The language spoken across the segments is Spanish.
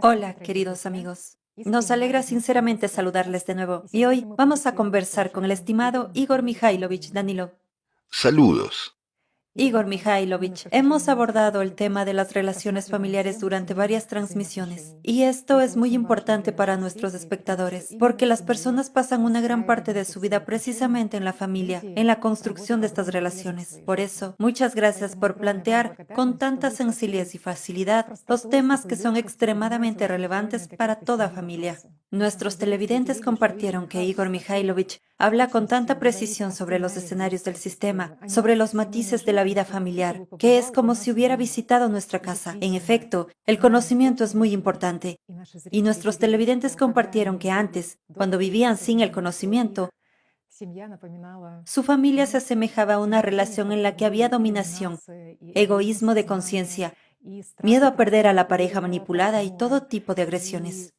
Hola, queridos amigos. Nos alegra sinceramente saludarles de nuevo y hoy vamos a conversar con el estimado Igor Mikhailovich Danilov. Saludos. Igor Mikhailovich, hemos abordado el tema de las relaciones familiares durante varias transmisiones y esto es muy importante para nuestros espectadores porque las personas pasan una gran parte de su vida precisamente en la familia, en la construcción de estas relaciones. Por eso, muchas gracias por plantear con tanta sencillez y facilidad los temas que son extremadamente relevantes para toda familia. Nuestros televidentes compartieron que Igor Mikhailovich habla con tanta precisión sobre los escenarios del sistema, sobre los matices de la vida familiar, que es como si hubiera visitado nuestra casa. En efecto, el conocimiento es muy importante. Y nuestros televidentes compartieron que antes, cuando vivían sin el conocimiento, su familia se asemejaba a una relación en la que había dominación, egoísmo de conciencia, miedo a perder a la pareja manipulada y todo tipo de agresiones.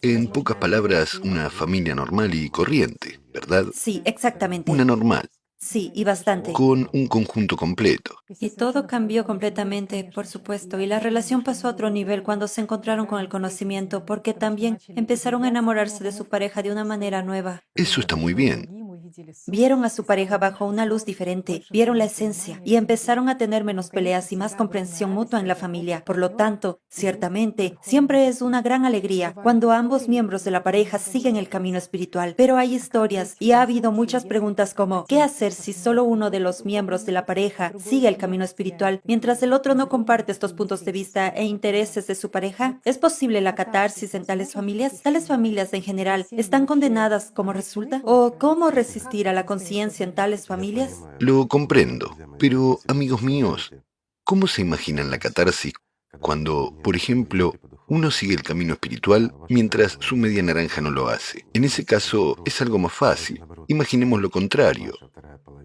En pocas palabras, una familia normal y corriente, ¿verdad? Sí, Una exactamente. normal, Sí, y bastante. con un conjunto completo. Y todo cambió completamente, por supuesto, y la relación pasó a otro nivel cuando se encontraron con el conocimiento, porque también empezaron a enamorarse de su pareja de una manera nueva. Eso está muy bien. Vieron a su pareja bajo una luz diferente, vieron la esencia y empezaron a tener menos peleas y más comprensión mutua en la familia. Por lo tanto, ciertamente, siempre es una gran alegría cuando ambos miembros de la pareja siguen el camino espiritual. Pero hay historias y ha habido muchas preguntas como ¿qué hacer si solo uno de los miembros de la pareja sigue el camino espiritual mientras el otro no comparte estos puntos de vista e intereses de su pareja? ¿Es posible la catarsis en tales familias? ¿Tales familias en general están condenadas como resulta? ¿O cómo resistir a la conciencia en tales familias? Lo comprendo. Pero, amigos míos, ¿cómo se imaginan la catarsis cuando, por ejemplo, uno sigue el camino espiritual mientras su media naranja no lo hace? En ese caso, es algo más fácil. Imaginemos lo contrario.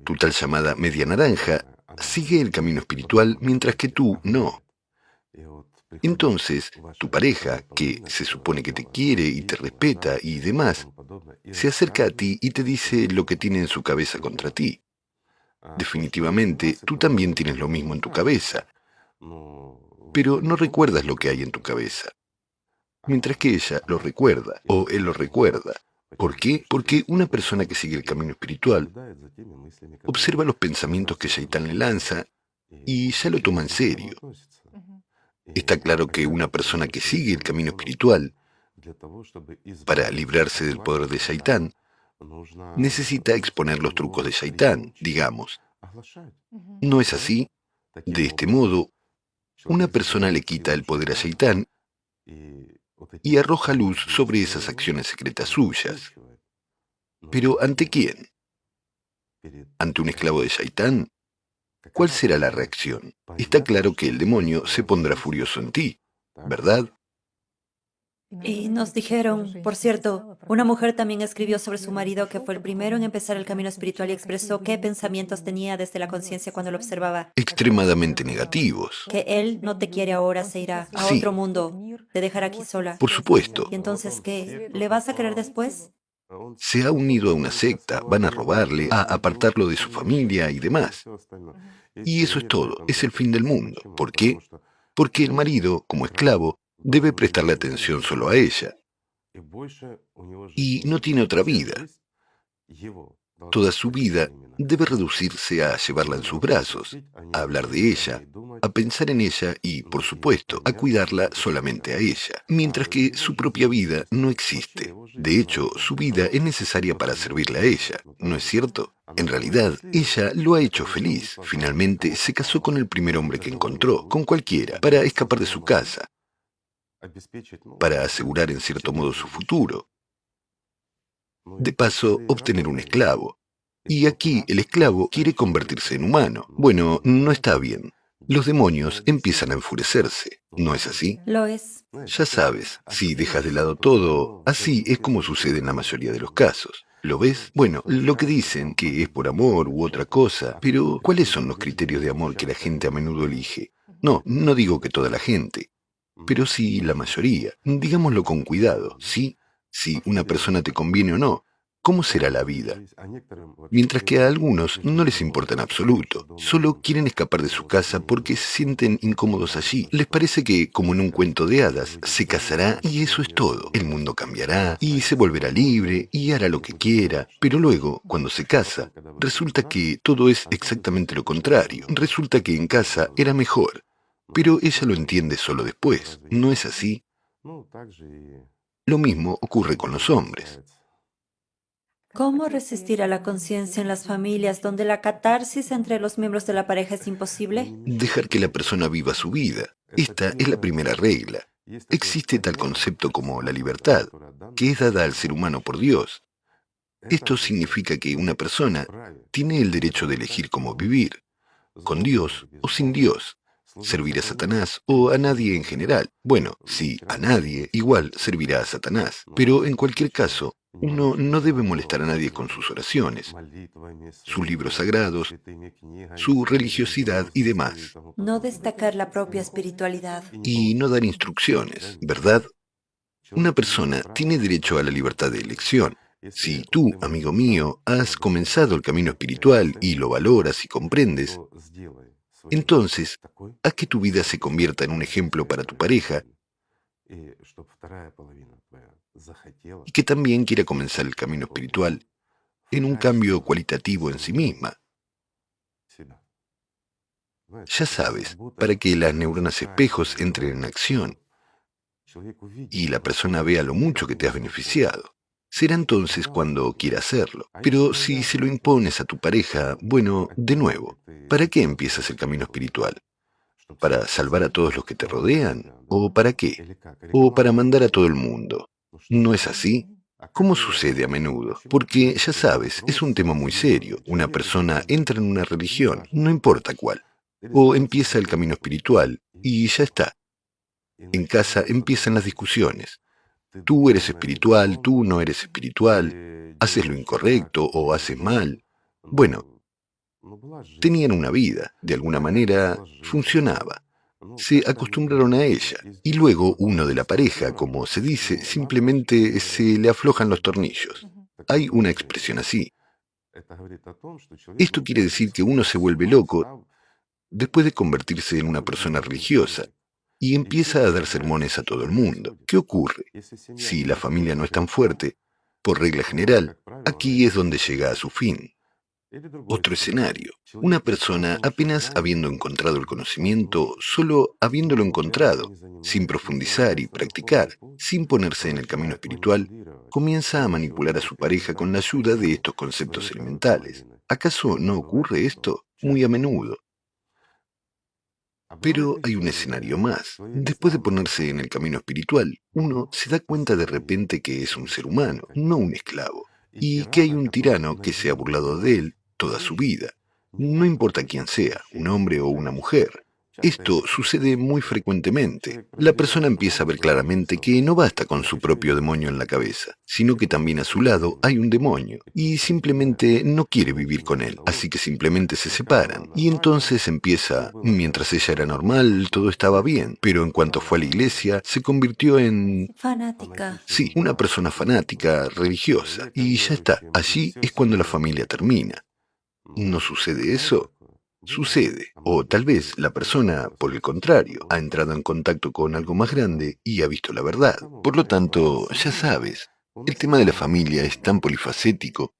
Tu tal llamada media naranja sigue el camino espiritual mientras que tú no. Entonces, tu pareja, que se supone que te quiere y te respeta y demás, se acerca a ti y te dice lo que tiene en su cabeza contra ti. Definitivamente, tú también tienes lo mismo en tu cabeza, pero no recuerdas lo que hay en tu cabeza, mientras que ella lo recuerda o él lo recuerda. ¿Por qué? Porque una persona que sigue el camino espiritual observa los pensamientos que Shaitán le lanza y ya lo toma en serio. Está claro que una persona que sigue el camino espiritual, para librarse del poder de Shaitán, necesita exponer los trucos de Shaitán, digamos. ¿No es así? De este modo, una persona le quita el poder a Shaitán y arroja luz sobre esas acciones secretas suyas. ¿Pero ante quién? ¿Ante un esclavo de Shaitán? ¿Cuál será la reacción? Está claro que el demonio se pondrá furioso en ti, ¿verdad? Y nos dijeron, por cierto, una mujer también escribió sobre su marido que fue el primero en empezar el camino espiritual y expresó qué pensamientos tenía desde la conciencia cuando lo observaba. Extremadamente negativos. Que él no te quiere ahora, se irá a Sí, otro mundo, te dejará aquí sola. por supuesto. ¿Y entonces qué? ¿Le vas a querer después? Se ha unido a una secta, van a robarle, a apartarlo de su familia y demás. Y eso es todo, es el fin del mundo. ¿Por qué? Porque el marido, como esclavo, debe prestarle atención solo a ella. Y no tiene otra vida. Toda su vida debe reducirse a llevarla en sus brazos, a hablar de ella, a pensar en ella y, por supuesto, a cuidarla solamente a ella, mientras que su propia vida no existe. De hecho, su vida es necesaria para servirle a ella, ¿no es cierto? En realidad, ella lo ha hecho feliz. Finalmente, se casó con el primer hombre que encontró, con cualquiera, para escapar de su casa, para asegurar en cierto modo su futuro. De paso, obtener un esclavo. Y aquí el esclavo quiere convertirse en humano. Bueno, no está bien. Los demonios empiezan a enfurecerse, ¿no es así? Lo es. Ya sabes, si dejas de lado todo, así es como sucede en la mayoría de los casos. ¿Lo ves? Bueno, lo que dicen que es por amor u otra cosa, pero ¿cuáles son los criterios de amor que la gente a menudo elige? No, no digo que toda la gente, pero sí la mayoría. Digámoslo con cuidado, ¿sí? Si una persona te conviene o no. ¿cómo será la vida? Mientras que a algunos no les importa en absoluto. Solo quieren escapar de su casa porque se sienten incómodos allí. Les parece que, como en un cuento de hadas, se casará y eso es todo. El mundo cambiará y se volverá libre y hará lo que quiera. Pero luego, cuando se casa, resulta que todo es exactamente lo contrario. Resulta que en casa era mejor. Pero ella lo entiende solo después. ¿No es así? Lo mismo ocurre con los hombres. ¿Cómo resistir a la conciencia en las familias donde la catarsis entre los miembros de la pareja es imposible? Dejar que la persona viva su vida. Esta es la primera regla. Existe tal concepto como la libertad, que es dada al ser humano por Dios. Esto significa que una persona tiene el derecho de elegir cómo vivir, con Dios o sin Dios, servir a Satanás o a nadie en general. Bueno, sí, a nadie, igual servirá a Satanás. Pero en cualquier caso, uno no debe molestar a nadie con sus oraciones, sus libros sagrados, su religiosidad y demás. No destacar la propia espiritualidad. Y no dar instrucciones, ¿verdad? Una persona tiene derecho a la libertad de elección. Si tú, amigo mío, has comenzado el camino espiritual y lo valoras y comprendes, entonces haz que tu vida se convierta en un ejemplo para tu pareja y que también quiera comenzar el camino espiritual en un cambio cualitativo en sí misma. Ya sabes, para que las neuronas espejos entren en acción y la persona vea lo mucho que te has beneficiado. Será entonces cuando quiera hacerlo. Pero si se lo impones a tu pareja, bueno, de nuevo, ¿para qué empiezas el camino espiritual? ¿Para salvar a todos los que te rodean? ¿O para qué? ¿O para mandar a todo el mundo? ¿No es así? ¿Cómo sucede a menudo? Porque, ya sabes, es un tema muy serio. Una persona entra en una religión, no importa cuál. O empieza el camino espiritual, y ya está. En casa empiezan las discusiones. Tú eres espiritual, tú no eres espiritual, haces lo incorrecto o haces mal. Bueno, tenían una vida, de alguna manera funcionaba. Se acostumbraron a ella y luego uno de la pareja, como se dice, simplemente se le aflojan los tornillos. Hay una expresión así. Esto quiere decir que uno se vuelve loco después de convertirse en una persona religiosa y empieza a dar sermones a todo el mundo. ¿Qué ocurre? Si la familia no es tan fuerte, por regla general, aquí es donde llega a su fin. Otro escenario. Una persona apenas habiendo encontrado el conocimiento, solo habiéndolo encontrado, sin profundizar y practicar, sin ponerse en el camino espiritual, comienza a manipular a su pareja con la ayuda de estos conceptos elementales. ¿Acaso no ocurre esto muy a menudo? Pero hay un escenario más. Después de ponerse en el camino espiritual, uno se da cuenta de repente que es un ser humano, no un esclavo, y que hay un tirano que se ha burlado de él toda su vida. No importa quién sea, un hombre o una mujer. Esto sucede muy frecuentemente. La persona empieza a ver claramente que no basta con su propio demonio en la cabeza, sino que también a su lado hay un demonio, y simplemente no quiere vivir con él, así que simplemente se separan. Y entonces empieza, mientras ella era normal, todo estaba bien, pero en cuanto fue a la iglesia, se convirtió en... Fanática. sí, una persona fanática, religiosa, y ya está, allí es cuando la familia termina. ¿No sucede eso? Sucede, o tal vez la persona, por el contrario, ha entrado en contacto con algo más grande y ha visto la verdad. Por lo tanto, ya sabes, el tema de la familia es tan polifacético,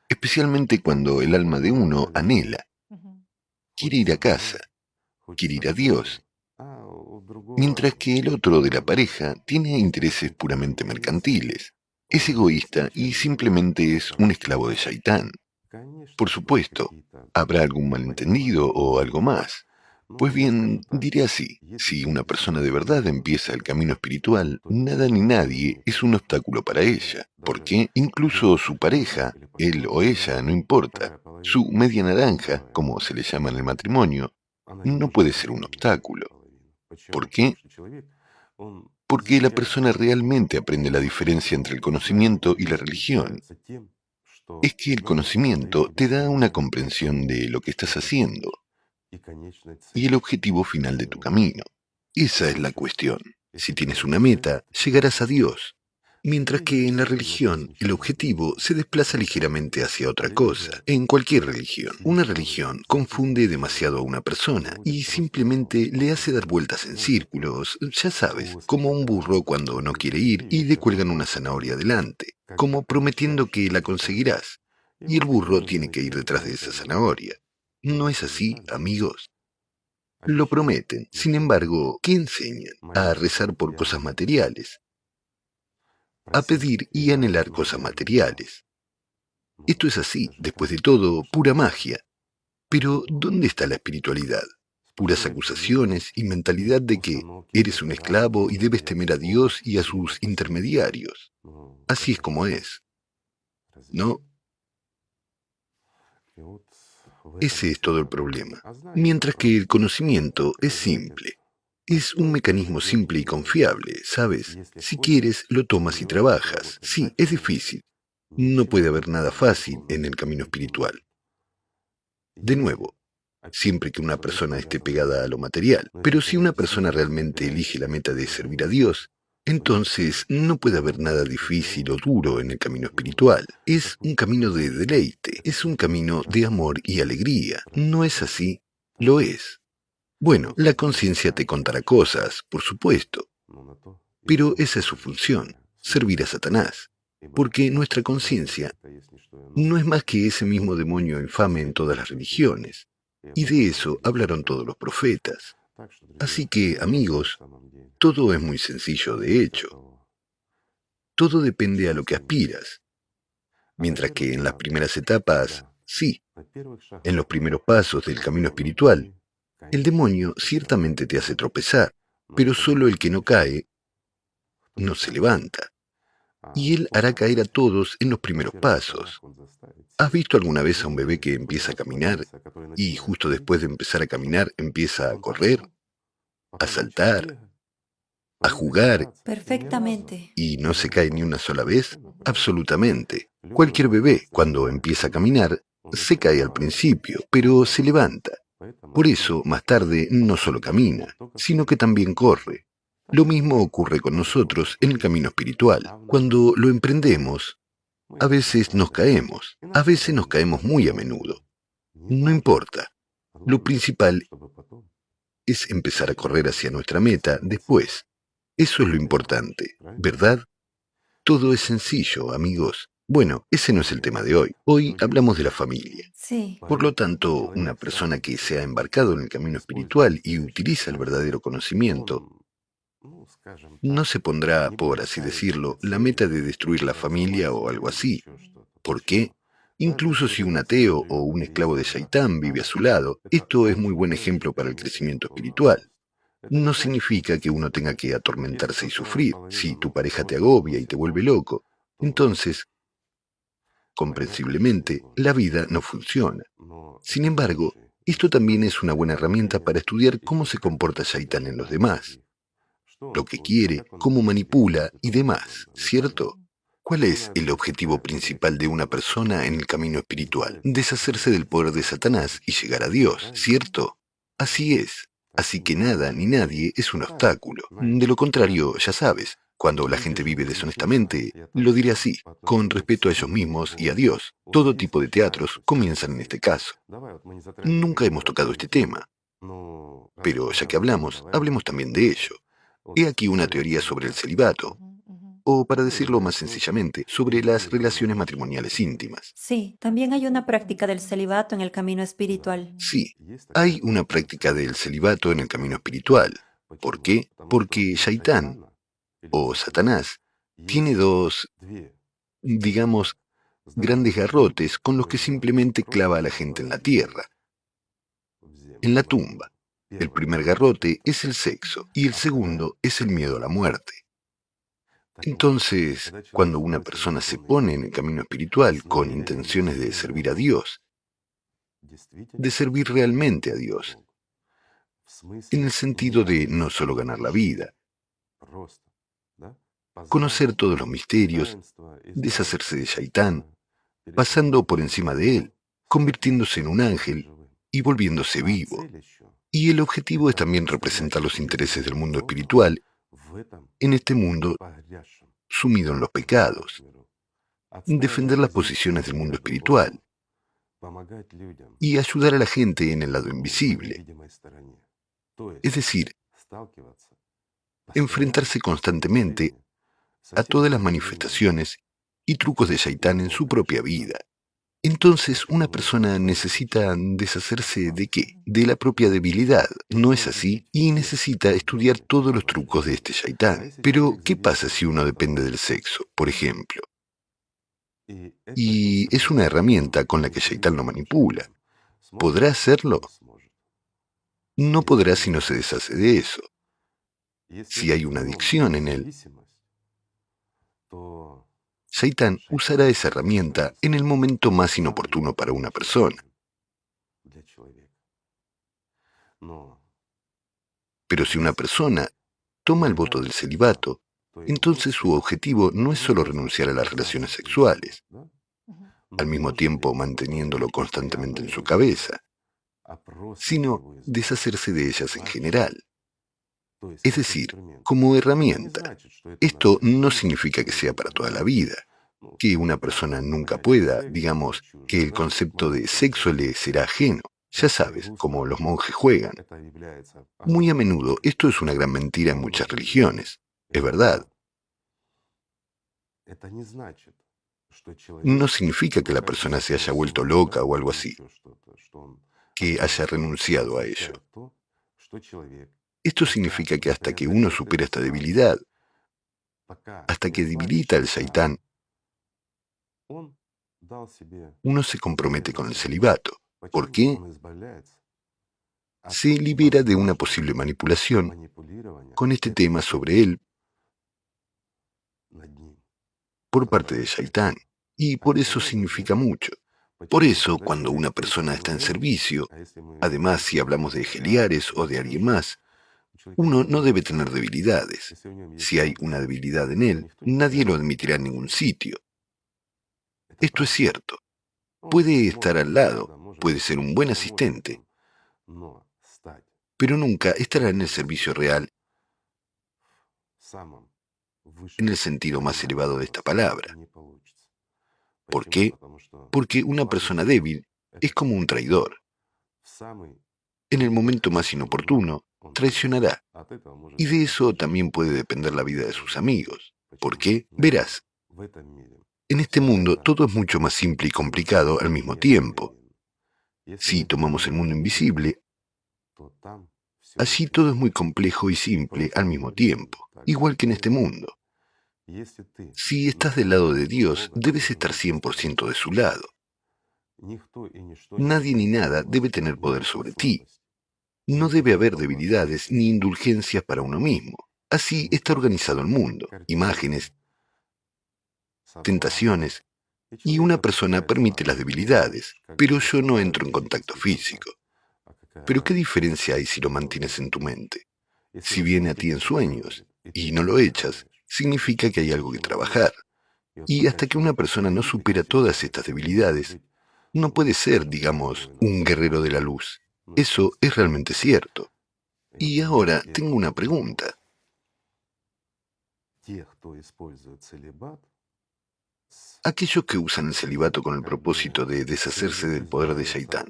especialmente cuando el alma de uno anhela, quiere ir a casa, quiere ir a Dios, mientras que el otro de la pareja tiene intereses puramente mercantiles, es egoísta y simplemente es un esclavo de Shaitán. Por supuesto, habrá algún malentendido o algo más. Pues bien, diré así, si una persona de verdad empieza el camino espiritual, nada ni nadie es un obstáculo para ella, porque incluso su pareja, él o ella, no importa, su media naranja, como se le llama en el matrimonio, no puede ser un obstáculo. ¿Por qué? Porque la persona realmente aprende la diferencia entre el conocimiento y la religión. Es que el conocimiento te da una comprensión de lo que estás haciendo y el objetivo final de tu camino. Esa es la cuestión. Si tienes una meta, llegarás a Dios. Mientras que en la religión, el objetivo se desplaza ligeramente hacia otra cosa. En cualquier religión, una religión confunde demasiado a una persona y simplemente le hace dar vueltas en círculos, ya sabes, como un burro cuando no quiere ir y le cuelgan una zanahoria delante, como prometiendo que la conseguirás. Y el burro tiene que ir detrás de esa zanahoria. ¿No es así, amigos? Lo prometen. Sin embargo, ¿qué enseñan? A rezar por cosas materiales, a pedir y anhelar cosas materiales. Esto es así, después de todo, pura magia. Pero, ¿dónde está la espiritualidad? Puras acusaciones y mentalidad de que eres un esclavo y debes temer a Dios y a sus intermediarios. Así es como es, ¿no? Ese es todo el problema. Mientras que el conocimiento es simple. Es un mecanismo simple y confiable, ¿sabes? Si quieres, lo tomas y trabajas. Sí, es difícil. No puede haber nada fácil en el camino espiritual. De nuevo, siempre que una persona esté pegada a lo material. Pero si una persona realmente elige la meta de servir a Dios, entonces no puede haber nada difícil o duro en el camino espiritual. Es un camino de deleite, es un camino de amor y alegría. ¿No es así? Lo es. Bueno, la conciencia te contará cosas, por supuesto, pero esa es su función, servir a Satanás, porque nuestra conciencia no es más que ese mismo demonio infame en todas las religiones, y de eso hablaron todos los profetas. Así que, amigos, todo es muy sencillo de hecho. Todo depende a lo que aspiras. Mientras que en las primeras etapas, sí, en los primeros pasos del camino espiritual, el demonio ciertamente te hace tropezar, pero solo el que no cae no se levanta. Y él hará caer a todos en los primeros pasos. ¿Has visto alguna vez a un bebé que empieza a caminar y justo después de empezar a caminar empieza a correr, a saltar, a jugar Perfectamente. y no se cae ni una sola vez? Absolutamente. Cualquier bebé, cuando empieza a caminar, se cae al principio, pero se levanta. Por eso, más tarde, no solo camina, sino que también corre. Lo mismo ocurre con nosotros en el camino espiritual. Cuando lo emprendemos, a veces nos caemos, a veces nos caemos muy a menudo. No importa. Lo principal es empezar a correr hacia nuestra meta después. Eso es lo importante, ¿verdad? Todo es sencillo, amigos. Bueno, ese no es el tema de hoy. Hoy hablamos de la familia. Sí. Por lo tanto, una persona que se ha embarcado en el camino espiritual y utiliza el verdadero conocimiento, no se pondrá, por así decirlo, la meta de destruir la familia o algo así. ¿Por qué? Incluso si un ateo o un esclavo de Shaitán vive a su lado, esto es muy buen ejemplo para el crecimiento espiritual. No significa que uno tenga que atormentarse y sufrir. Si tu pareja te agobia y te vuelve loco, entonces, comprensiblemente, la vida no funciona. Sin embargo, esto también es una buena herramienta para estudiar cómo se comporta Shaitán en los demás, lo que quiere, cómo manipula y demás, ¿cierto? ¿Cuál es el objetivo principal de una persona en el camino espiritual? Deshacerse del poder de Satanás y llegar a Dios, ¿cierto? Así es. Así que nada ni nadie es un obstáculo. De lo contrario, ya sabes, cuando la gente vive deshonestamente, lo diré así, con respeto a ellos mismos y a Dios, todo tipo de teatros comienzan en este caso. Nunca hemos tocado este tema, pero ya que hablamos, hablemos también de ello. He aquí una teoría sobre el celibato, o para decirlo más sencillamente, sobre las relaciones matrimoniales íntimas. Sí, también hay una práctica del celibato en el camino espiritual. Sí, hay una práctica del celibato en el camino espiritual. ¿Por qué? Porque Shaitán, o Satanás, tiene dos, digamos, grandes garrotes con los que simplemente clava a la gente en la tierra, en la tumba. El primer garrote es el sexo y el segundo es el miedo a la muerte. Entonces, cuando una persona se pone en el camino espiritual con intenciones de servir a Dios, de servir realmente a Dios, en el sentido de no solo ganar la vida, conocer todos los misterios, deshacerse de Shaitán, pasando por encima de él, convirtiéndose en un ángel y volviéndose vivo. Y el objetivo es también representar los intereses del mundo espiritual en este mundo sumido en los pecados, defender las posiciones del mundo espiritual y ayudar a la gente en el lado invisible. Es decir, enfrentarse constantemente a todas las manifestaciones y trucos de Shaitán en su propia vida. Entonces, una persona necesita deshacerse ¿de qué? De la propia debilidad, ¿no es así? Y necesita estudiar todos los trucos de este Shaitán. Pero, ¿qué pasa si uno depende del sexo, por ejemplo? Y es una herramienta con la que Shaitán lo manipula. ¿Podrá hacerlo? No podrá si no se deshace de eso. Si hay una adicción en él, Shaitán usará esa herramienta en el momento más inoportuno para una persona. Pero si una persona toma el voto del celibato, entonces su objetivo no es solo renunciar a las relaciones sexuales, al mismo tiempo manteniéndolo constantemente en su cabeza, sino deshacerse de ellas en general. Es decir, como herramienta. Esto no significa que sea para toda la vida, que una persona nunca pueda, digamos, que el concepto de sexo le será ajeno. Ya sabes, como los monjes juegan. Muy a menudo esto es una gran mentira en muchas religiones. Es verdad. No significa que la persona se haya vuelto loca o algo así, que haya renunciado a ello. Esto significa que hasta que uno supera esta debilidad, hasta que debilita al Shaitán, uno se compromete con el celibato. ¿Por qué? Se libera de una posible manipulación con este tema sobre él por parte de Shaitán. Y por eso significa mucho. Por eso, cuando una persona está en servicio, además si hablamos de Heliares o de alguien más, uno no debe tener debilidades. Si hay una debilidad en él, nadie lo admitirá en ningún sitio. Esto es cierto. Puede estar al lado, puede ser un buen asistente, pero nunca estará en el servicio real en el sentido más elevado de esta palabra. ¿Por qué? Porque una persona débil es como un traidor. En el momento más inoportuno, traicionará. Y de eso también puede depender la vida de sus amigos. ¿Por qué? Verás, en este mundo todo es mucho más simple y complicado al mismo tiempo. Si tomamos el mundo invisible, allí todo es muy complejo y simple al mismo tiempo, igual que en este mundo. Si estás del lado de Dios, debes estar 100% de su lado. Nadie ni nada debe tener poder sobre ti. No debe haber debilidades ni indulgencias para uno mismo. Así está organizado el mundo. Imágenes, tentaciones, y una persona permite las debilidades, pero yo no entro en contacto físico. Pero ¿qué diferencia hay si lo mantienes en tu mente? Si viene a ti en sueños y no lo echas, significa que hay algo que trabajar. Y hasta que una persona no supera todas estas debilidades, no puede ser, digamos, un guerrero de la luz. Eso es realmente cierto. Y ahora tengo una pregunta. Aquellos que usan el celibato con el propósito de deshacerse del poder de Shaitán,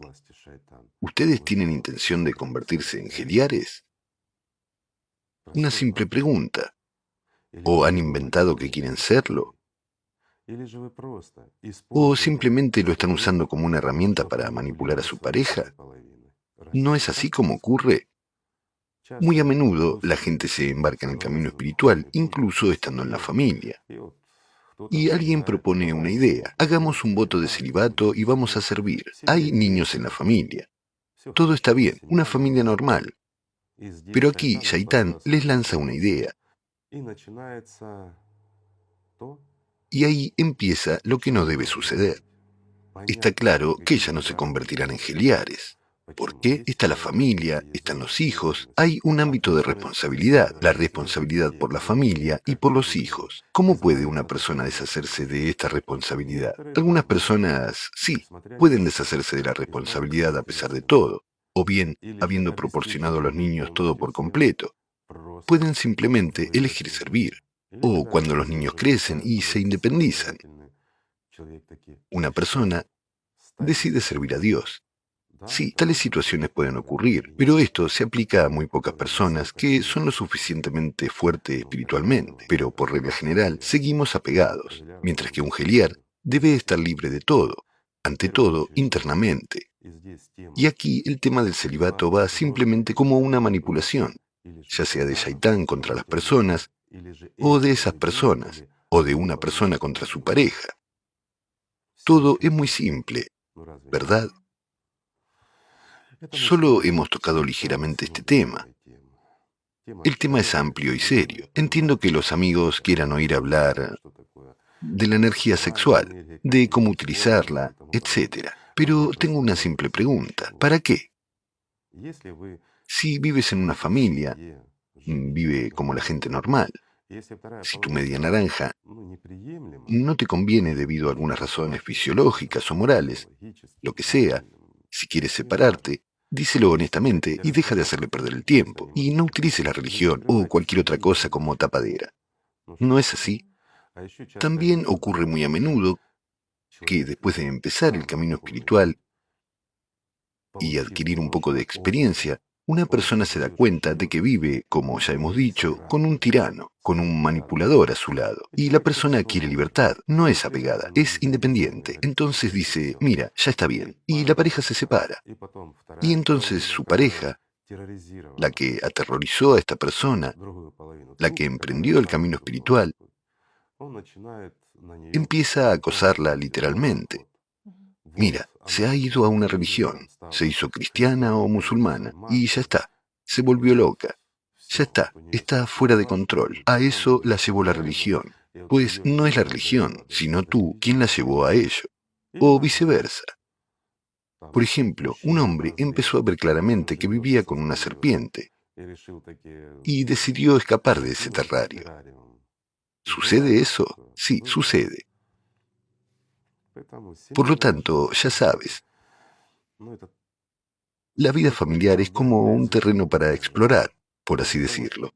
¿ustedes tienen intención de convertirse en Heliares? Una simple pregunta. ¿O han inventado que quieren serlo? ¿O simplemente lo están usando como una herramienta para manipular a su pareja? ¿No es así como ocurre? Muy a menudo la gente se embarca en el camino espiritual, incluso estando en la familia. Y alguien propone una idea. Hagamos un voto de celibato y vamos a servir. Hay niños en la familia. Todo está bien, una familia normal. Pero aquí Shaitán les lanza una idea. Y ahí empieza lo que no debe suceder. Está claro que ya no se convertirán en Heliares. ¿Por qué? Está la familia, están los hijos, hay un ámbito de responsabilidad, la responsabilidad por la familia y por los hijos. ¿Cómo puede una persona deshacerse de esta responsabilidad? Algunas personas, sí, pueden deshacerse de la responsabilidad a pesar de todo, o bien, habiendo proporcionado a los niños todo por completo, pueden simplemente elegir servir. O cuando los niños crecen y se independizan, una persona decide servir a Dios. Sí, tales situaciones pueden ocurrir, pero esto se aplica a muy pocas personas que son lo suficientemente fuertes espiritualmente, pero por regla general seguimos apegados, mientras que un geliar debe estar libre de todo, ante todo internamente. Y aquí el tema del celibato va simplemente como una manipulación, ya sea de Shaitán contra las personas, o de esas personas, o de una persona contra su pareja. Todo es muy simple, ¿verdad? Solo hemos tocado ligeramente este tema. El tema es amplio y serio. Entiendo que los amigos quieran oír hablar de la energía sexual, de cómo utilizarla, etc. Pero tengo una simple pregunta. ¿Para qué? Si vives en una familia, vive como la gente normal. Si tu media naranja no te conviene debido a algunas razones fisiológicas o morales, lo que sea, si quieres separarte, díselo honestamente y deja de hacerle perder el tiempo. Y no utilices la religión o cualquier otra cosa como tapadera. ¿No es así? También ocurre muy a menudo que después de empezar el camino espiritual y adquirir un poco de experiencia, una persona se da cuenta de que vive, como ya hemos dicho, con un tirano, con un manipulador a su lado. Y la persona quiere libertad, no es apegada, es independiente. Entonces dice, mira, ya está bien. Y la pareja se separa. Y entonces su pareja, la que aterrorizó a esta persona, la que emprendió el camino espiritual, empieza a acosarla literalmente. Mira, se ha ido a una religión, se hizo cristiana o musulmana, y ya está, se volvió loca. Ya está fuera de control. A eso la llevó la religión. Pues no es la religión, sino tú quien la llevó a ello. O viceversa. Por ejemplo, un hombre empezó a ver claramente que vivía con una serpiente y decidió escapar de ese terrario. ¿Sucede eso? Sí, sucede. Por lo tanto, ya sabes, la vida familiar es como un terreno para explorar, por así decirlo.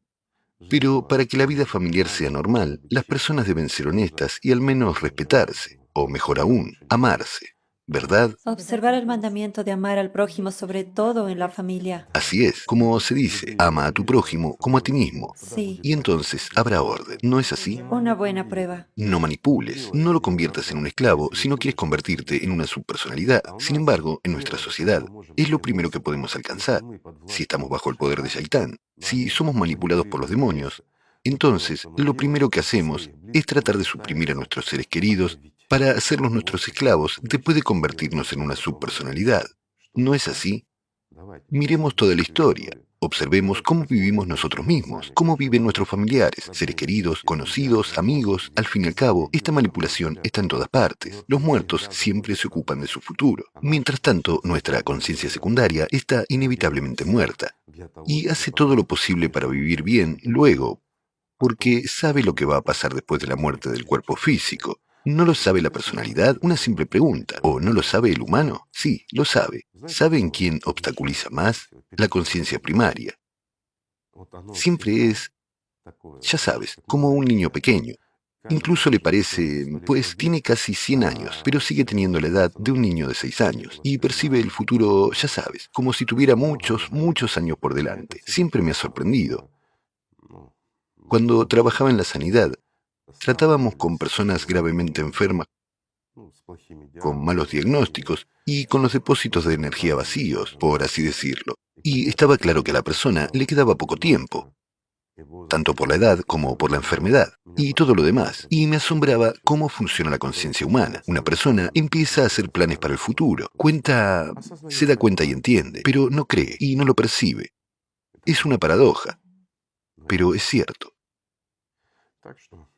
Pero para que la vida familiar sea normal, las personas deben ser honestas y al menos respetarse, o mejor aún, amarse, ¿verdad? Observar el mandamiento de amar al prójimo, sobre todo en la familia. Así es, como se dice, ama a tu prójimo como a ti mismo. Sí, Y entonces habrá orden, ¿no es así? una buena prueba. No manipules, no lo conviertas en un esclavo si no quieres convertirte en una subpersonalidad. Sin embargo, en nuestra sociedad, es lo primero que podemos alcanzar. Si estamos bajo el poder de Shaitán, si somos manipulados por los demonios, entonces lo primero que hacemos es tratar de suprimir a nuestros seres queridos para hacerlos nuestros esclavos después de convertirnos en una subpersonalidad. ¿No es así? Miremos toda la historia. Observemos cómo vivimos nosotros mismos, cómo viven nuestros familiares, seres queridos, conocidos, amigos. Al fin y al cabo, esta manipulación está en todas partes. Los muertos siempre se ocupan de su futuro. Mientras tanto, nuestra conciencia secundaria está inevitablemente muerta y hace todo lo posible para vivir bien luego, porque sabe lo que va a pasar después de la muerte del cuerpo físico. ¿No lo sabe la personalidad? Una simple pregunta. ¿O no lo sabe el humano? Sí, lo sabe. ¿Sabe en quién obstaculiza más? La conciencia primaria. Siempre es, ya sabes, como un niño pequeño. Incluso le parece, pues tiene casi 100 años, pero sigue teniendo la edad de un niño de 6 años y percibe el futuro, ya sabes, como si tuviera muchos, muchos años por delante. Siempre me ha sorprendido. Cuando trabajaba en la sanidad, tratábamos con personas gravemente enfermas, con malos diagnósticos y con los depósitos de energía vacíos, por así decirlo. Y estaba claro que a la persona le quedaba poco tiempo, tanto por la edad como por la enfermedad y todo lo demás. Y me asombraba cómo funciona la conciencia humana. Una persona empieza a hacer planes para el futuro, se da cuenta y entiende, pero no cree y no lo percibe. Es una paradoja, pero es cierto.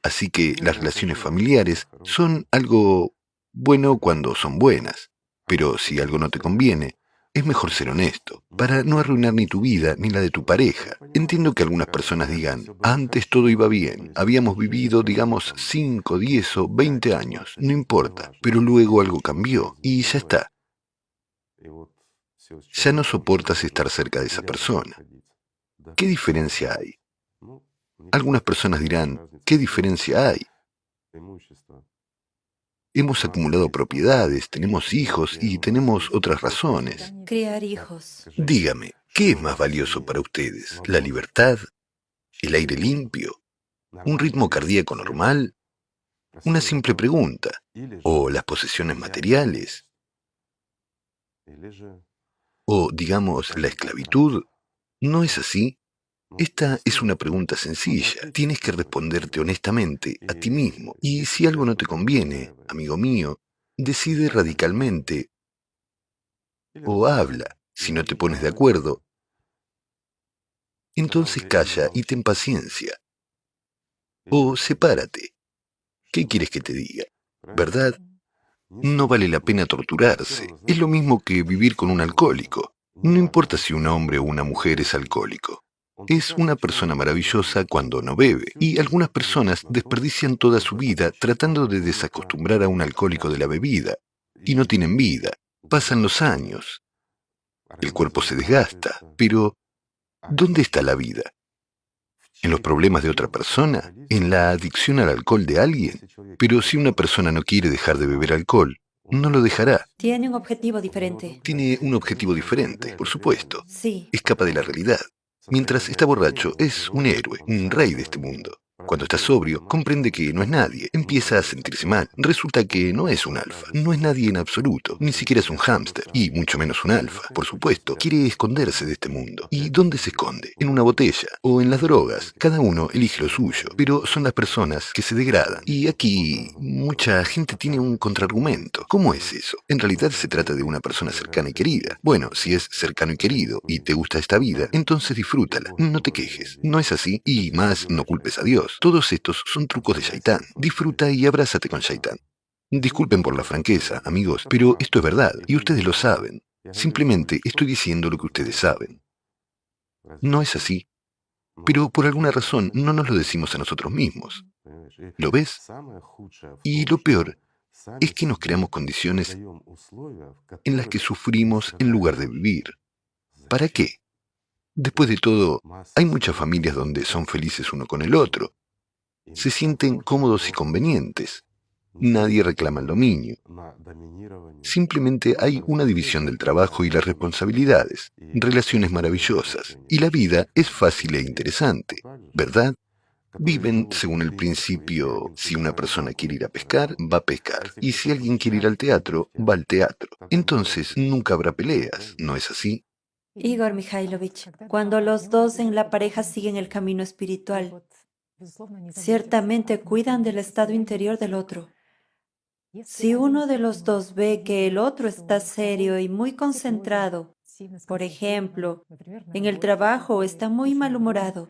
Así que las relaciones familiares son algo bueno cuando son buenas, pero si algo no te conviene, es mejor ser honesto, para no arruinar ni tu vida ni la de tu pareja. Entiendo que algunas personas digan, antes todo iba bien, habíamos vivido, digamos, 5, 10 o 20 años, no importa, pero luego algo cambió y ya está. Ya no soportas estar cerca de esa persona. ¿Qué diferencia hay? Algunas personas dirán, ¿Qué diferencia hay? Hemos acumulado propiedades, tenemos hijos y tenemos otras razones. Criar hijos. Dígame, ¿qué es más valioso para ustedes? ¿La libertad? ¿El aire limpio? ¿Un ritmo cardíaco normal? Una simple pregunta. ¿O las posesiones materiales? ¿O, digamos, la esclavitud? ¿No es así? Esta es una pregunta sencilla. Tienes que responderte honestamente a ti mismo. Y si algo no te conviene, amigo mío, decide radicalmente o habla. Si no te pones de acuerdo, entonces calla y ten paciencia. O sepárate. ¿Qué quieres que te diga? ¿Verdad? No vale la pena torturarse. Es lo mismo que vivir con un alcohólico. No importa si un hombre o una mujer es alcohólico. Es una persona maravillosa cuando no bebe, y algunas personas desperdician toda su vida tratando de desacostumbrar a un alcohólico de la bebida, y no tienen vida. Pasan los años, el cuerpo se desgasta, pero ¿dónde está la vida? ¿En los problemas de otra persona? ¿En la adicción al alcohol de alguien? Pero si una persona no quiere dejar de beber alcohol, no lo dejará. Tiene un objetivo diferente. Tiene un objetivo diferente, por supuesto. Sí. Escapa de la realidad. Mientras está borracho, es un héroe, un rey de este mundo. Cuando está sobrio, comprende que no es nadie. Empieza a sentirse mal. Resulta que no es un alfa. No es nadie en absoluto. Ni siquiera es un hámster. Y mucho menos un alfa. Por supuesto, quiere esconderse de este mundo. ¿Y dónde se esconde? En una botella. O en las drogas. Cada uno elige lo suyo. Pero son las personas que se degradan. Y aquí mucha gente tiene un contraargumento. ¿Cómo es eso? En realidad se trata de una persona cercana y querida. Bueno, si es cercano y querido y te gusta esta vida, entonces disfrútala. No te quejes. ¿No es así? Y más, no culpes a Dios. Todos estos son trucos de Shaitán. Disfruta y abrázate con Shaitán. Disculpen por la franqueza, amigos, pero esto es verdad, y ustedes lo saben. Simplemente estoy diciendo lo que ustedes saben. No es así, pero por alguna razón no nos lo decimos a nosotros mismos. ¿Lo ves? Y lo peor es que nos creamos condiciones en las que sufrimos en lugar de vivir. ¿Para qué? Después de todo, hay muchas familias donde son felices uno con el otro. Se sienten cómodos y convenientes. Nadie reclama el dominio. Simplemente hay una división del trabajo y las responsabilidades, relaciones maravillosas, y la vida es fácil e interesante, ¿verdad? Viven según el principio, si una persona quiere ir a pescar, va a pescar, y si alguien quiere ir al teatro, va al teatro. Entonces nunca habrá peleas, ¿no es así? Igor Mikhailovich, cuando los dos en la pareja siguen el camino espiritual, ciertamente cuidan del estado interior del otro. Si uno de los dos ve que el otro está serio y muy concentrado, por ejemplo, en el trabajo está muy malhumorado,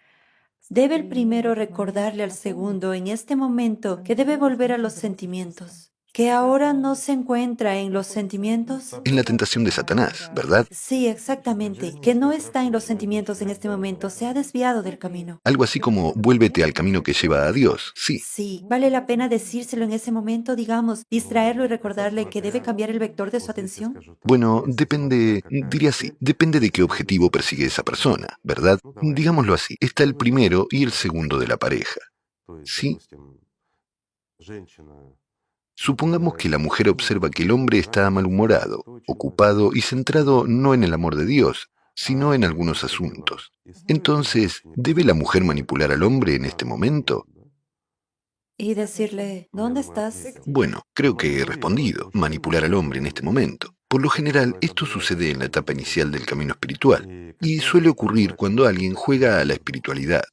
debe el primero recordarle al segundo en este momento que debe volver a los sentimientos, que ahora no se encuentra en los sentimientos. En la tentación de Satanás, ¿verdad? Sí, exactamente, que no está en los sentimientos en este momento, se ha desviado del camino. Algo así como vuélvete al camino que lleva a Dios, sí. Sí, vale la pena decírselo en ese momento, digamos, distraerlo y recordarle que debe cambiar el vector de su atención. Bueno, depende, diría así, depende de qué objetivo persigue esa persona, ¿verdad? Digámoslo así, está el primero y el segundo de la pareja. Sí, supongamos que la mujer observa que el hombre está malhumorado, ocupado y centrado no en el amor de Dios, sino en algunos asuntos. Entonces, ¿debe la mujer manipular al hombre en este momento? Y decirle, ¿dónde estás? Bueno, creo que he respondido, manipular al hombre en este momento. Por lo general, esto sucede en la etapa inicial del camino espiritual, y suele ocurrir cuando alguien juega a la espiritualidad.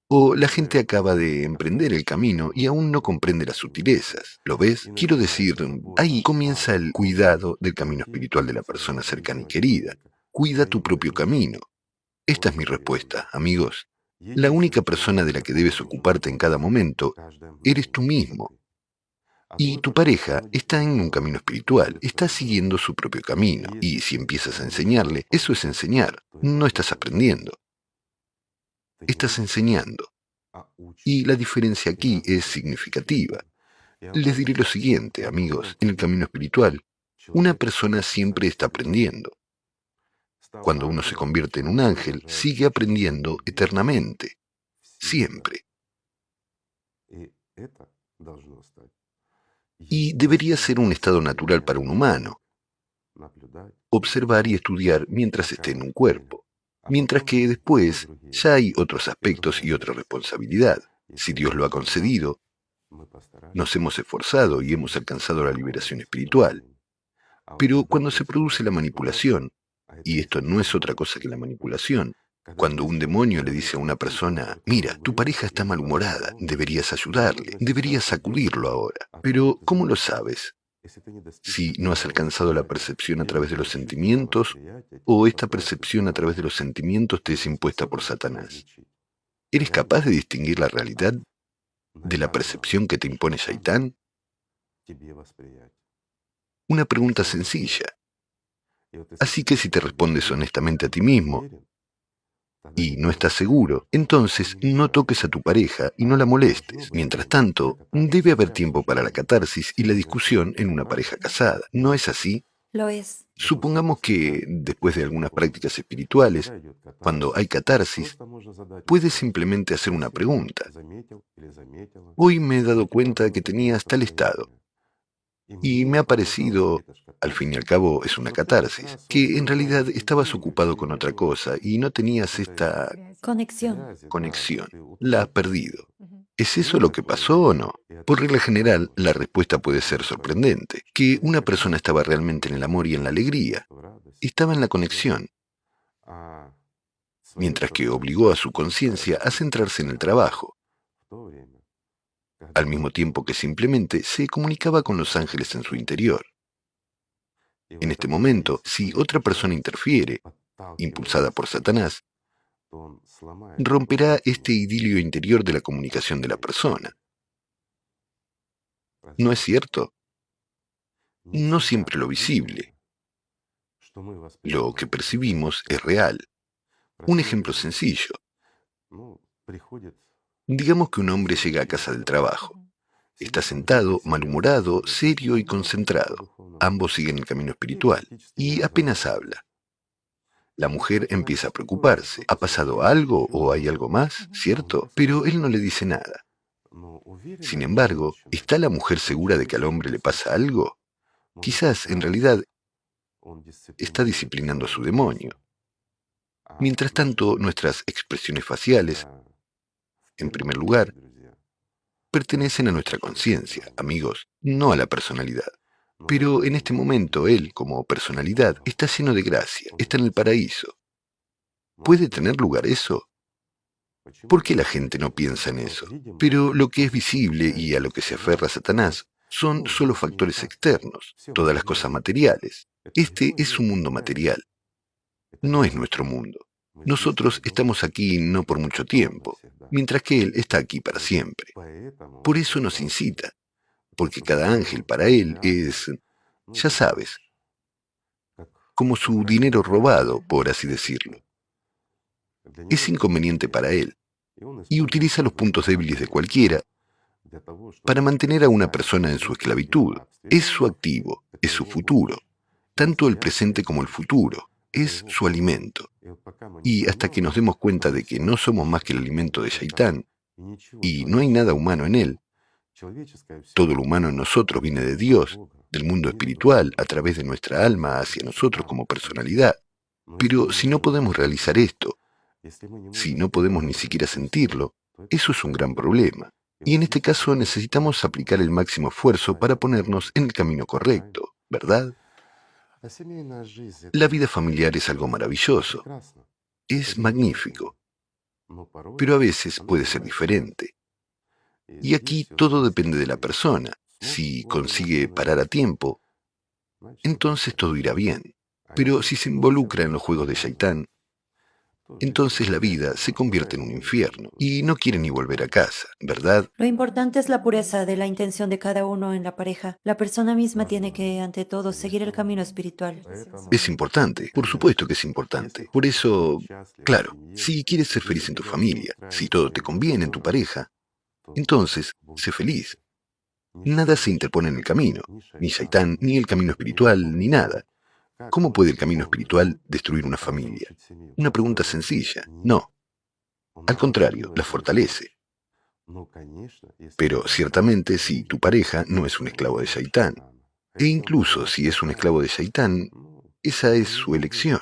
O la gente acaba de emprender el camino y aún no comprende las sutilezas. ¿Lo ves? Quiero decir, ahí comienza el cuidado del camino espiritual de la persona cercana y querida. Cuida tu propio camino. Esta es mi respuesta, amigos. La única persona de la que debes ocuparte en cada momento eres tú mismo. Y tu pareja está en un camino espiritual, está siguiendo su propio camino. Y si empiezas a enseñarle, eso es enseñar. No estás aprendiendo, estás enseñando. Y la diferencia aquí es significativa. Les diré lo siguiente, amigos, en el camino espiritual, una persona siempre está aprendiendo. Cuando uno se convierte en un ángel, sigue aprendiendo eternamente, siempre. Y debería ser un estado natural para un humano, observar y estudiar mientras esté en un cuerpo, mientras que después ya hay otros aspectos y otra responsabilidad. Si Dios lo ha concedido, nos hemos esforzado y hemos alcanzado la liberación espiritual. Pero cuando se produce la manipulación, y esto no es otra cosa que la manipulación, cuando un demonio le dice a una persona, mira, tu pareja está malhumorada, deberías ayudarle, deberías sacudirlo ahora. Pero, ¿cómo lo sabes? Si no has alcanzado la percepción a través de los sentimientos, o esta percepción a través de los sentimientos te es impuesta por Satanás. ¿Eres capaz de distinguir la realidad de la percepción que te impone Shaitán? Una pregunta sencilla. Así que si te respondes honestamente a ti mismo y no estás seguro, entonces no toques a tu pareja y no la molestes. Mientras tanto, debe haber tiempo para la catarsis y la discusión en una pareja casada. ¿No es así? Lo es. Supongamos que, después de algunas prácticas espirituales, cuando hay catarsis, puedes simplemente hacer una pregunta. Hoy me he dado cuenta que tenías tal estado, y me ha parecido, al fin y al cabo es una catarsis, que en realidad estabas ocupado con otra cosa y no tenías esta Conexión. conexión. La has perdido. ¿Es eso lo que pasó o no? Por regla general, la respuesta puede ser sorprendente, que una persona estaba realmente en el amor y en la alegría, estaba en la conexión, mientras que obligó a su conciencia a centrarse en el trabajo, al mismo tiempo que simplemente se comunicaba con los ángeles en su interior. En este momento, si otra persona interfiere, impulsada por Satanás, romperá este idilio interior de la comunicación de la persona. ¿No es cierto? No siempre lo visible, lo que percibimos es real. Un ejemplo sencillo. Digamos que un hombre llega a casa del trabajo. Está sentado, malhumorado, serio y concentrado. Ambos siguen el camino espiritual y apenas habla. La mujer empieza a preocuparse. ¿Ha pasado algo o hay algo más? ¿Cierto? Pero él no le dice nada. Sin embargo, ¿está la mujer segura de que al hombre le pasa algo? Quizás, en realidad, está disciplinando a su demonio. Mientras tanto, nuestras expresiones faciales, en primer lugar, pertenecen a nuestra conciencia, amigos, no a la personalidad. Pero en este momento él, como personalidad, está lleno de gracia, está en el paraíso. ¿Puede tener lugar eso? ¿Por qué la gente no piensa en eso? Pero lo que es visible y a lo que se aferra Satanás son solo factores externos, todas las cosas materiales. Este es un mundo material, no es nuestro mundo. Nosotros estamos aquí no por mucho tiempo, mientras que Él está aquí para siempre. Por eso nos incita, porque cada ángel para Él es, ya sabes, como su dinero robado, por así decirlo. Es inconveniente para Él, y utiliza los puntos débiles de cualquiera para mantener a una persona en su esclavitud. Es su activo, es su futuro, tanto el presente como el futuro, es su alimento. Y hasta que nos demos cuenta de que no somos más que el alimento de Shaitán, y no hay nada humano en él, todo lo humano en nosotros viene de Dios, del mundo espiritual, a través de nuestra alma hacia nosotros como personalidad. Pero si no podemos realizar esto, si no podemos ni siquiera sentirlo, eso es un gran problema. Y en este caso necesitamos aplicar el máximo esfuerzo para ponernos en el camino correcto, ¿verdad? La vida familiar es algo maravilloso, es magnífico, pero a veces puede ser diferente. Y aquí todo depende de la persona. Si consigue parar a tiempo, entonces todo irá bien. Pero si se involucra en los juegos de Shaitán, entonces la vida se convierte en un infierno y no quiere ni volver a casa, ¿verdad? Lo importante es la pureza de la intención de cada uno en la pareja. La persona misma tiene que, ante todo, seguir el camino espiritual. Es importante, por supuesto que es importante. Por eso, claro, si quieres ser feliz en tu familia, si todo te conviene en tu pareja, entonces sé feliz. Nada se interpone en el camino, ni Shaitán, ni el camino espiritual, ni nada. ¿Cómo puede el camino espiritual destruir una familia? Una pregunta sencilla. No. Al contrario, la fortalece. Pero ciertamente si tu pareja no es un esclavo de Shaitán, e incluso si es un esclavo de Shaitán, esa es su elección.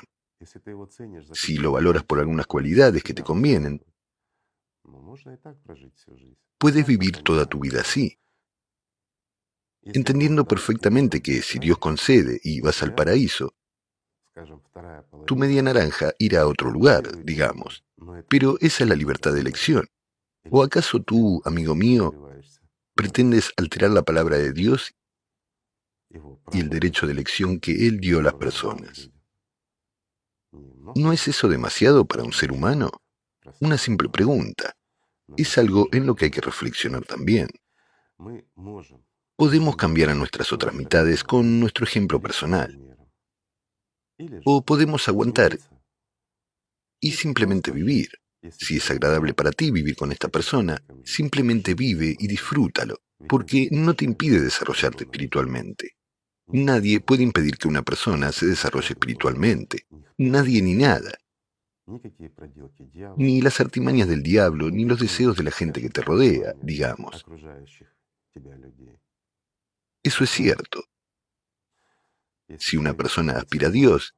Si lo valoras por algunas cualidades que te convienen, puedes vivir toda tu vida así, entendiendo perfectamente que si Dios concede y vas al paraíso, tu media naranja irá a otro lugar, digamos. Pero esa es la libertad de elección. ¿O acaso tú, amigo mío, pretendes alterar la palabra de Dios y el derecho de elección que Él dio a las personas? ¿No es eso demasiado para un ser humano? Una simple pregunta. Es algo en lo que hay que reflexionar también. Podemos cambiar a nuestras otras mitades con nuestro ejemplo personal. O podemos aguantar y simplemente vivir. Si es agradable para ti vivir con esta persona, simplemente vive y disfrútalo, porque no te impide desarrollarte espiritualmente. Nadie puede impedir que una persona se desarrolle espiritualmente. Nadie ni nada. Ni las artimañas del diablo, ni los deseos de la gente que te rodea, digamos. Eso es cierto. Si una persona aspira a Dios,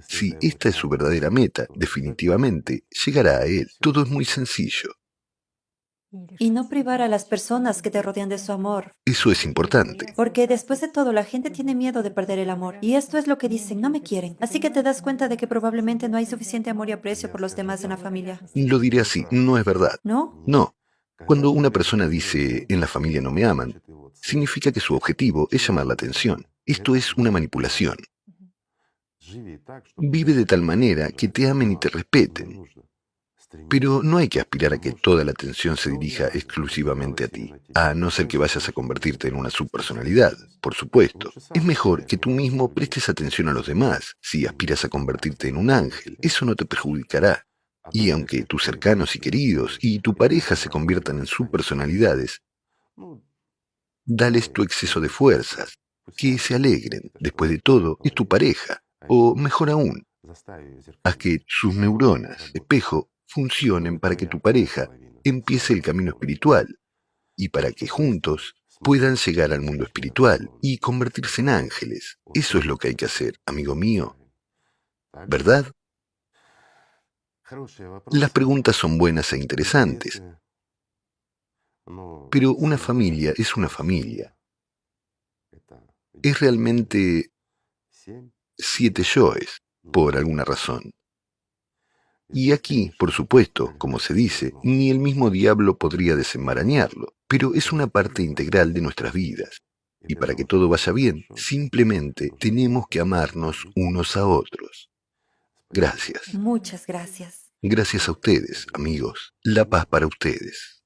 si esta es su verdadera meta, definitivamente llegará a Él. Todo es muy sencillo. Y no privar a las personas que te rodean de su amor. Eso es importante. Porque después de todo, la gente tiene miedo de perder el amor. Y esto es lo que dicen, no me quieren. Así que te das cuenta de que probablemente no hay suficiente amor y aprecio por los demás en la familia. Lo diré así, no es verdad. ¿No? No. Cuando una persona dice, en la familia no me aman, significa que su objetivo es llamar la atención. Esto es una manipulación. Vive de tal manera que te amen y te respeten. Pero no hay que aspirar a que toda la atención se dirija exclusivamente a ti, a no ser que vayas a convertirte en una subpersonalidad, por supuesto. Es mejor que tú mismo prestes atención a los demás. Si aspiras a convertirte en un ángel, eso no te perjudicará. Y aunque tus cercanos y queridos y tu pareja se conviertan en subpersonalidades, dales tu exceso de fuerzas, que se alegren. Después de todo, es tu pareja. O mejor aún, haz que sus neuronas, espejo, funcionen para que tu pareja empiece el camino espiritual y para que juntos puedan llegar al mundo espiritual y convertirse en ángeles. Eso es lo que hay que hacer, amigo mío. ¿Verdad? Las preguntas son buenas e interesantes, pero una familia es una familia. Es realmente 7 yoes, por alguna razón. Y aquí, por supuesto, como se dice, ni el mismo diablo podría desenmarañarlo, pero es una parte integral de nuestras vidas. Y para que todo vaya bien, simplemente tenemos que amarnos unos a otros. Gracias. Muchas gracias. Gracias a ustedes, amigos. La paz para ustedes.